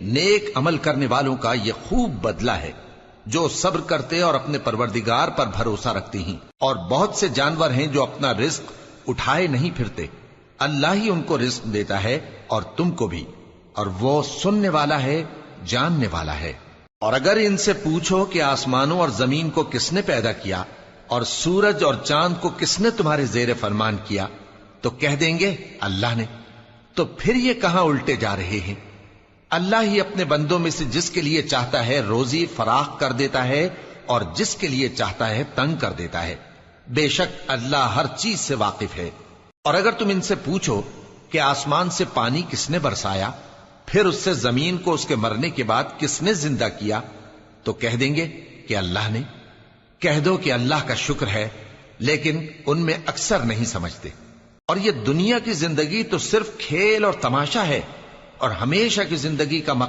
نیک عمل کرنے والوں کا یہ خوب بدلہ ہے جو صبر کرتے اور اپنے پروردگار پر بھروسہ رکھتے ہیں۔ اور بہت سے جانور ہیں جو اپنا رزق اٹھائے نہیں پھرتے، اللہ ہی ان کو رزق دیتا ہے اور تم کو بھی، اور وہ سننے والا ہے، جاننے والا ہے۔ اور اگر ان سے پوچھو کہ آسمانوں اور زمین کو کس نے پیدا کیا اور سورج اور چاند کو کس نے تمہارے زیر فرمان کیا، تو کہہ دیں گے اللہ نے۔ تو پھر یہ کہاں الٹے جا رہے ہیں؟ اللہ ہی اپنے بندوں میں سے جس کے لیے چاہتا ہے روزی فراخ کر دیتا ہے اور جس کے لیے چاہتا ہے تنگ کر دیتا ہے۔ بے شک اللہ ہر چیز سے واقف ہے۔ اور اگر تم ان سے پوچھو کہ آسمان سے پانی کس نے برسایا، پھر اس سے زمین کو اس کے مرنے کے بعد کس نے زندہ کیا، تو کہہ دیں گے کہ اللہ نے۔ کہہ دو کہ اللہ کا شکر ہے، لیکن ان میں اکثر نہیں سمجھتے۔ اور یہ دنیا کی زندگی تو صرف کھیل اور تماشا ہے، اور ہمیشہ کی زندگی کا مقصد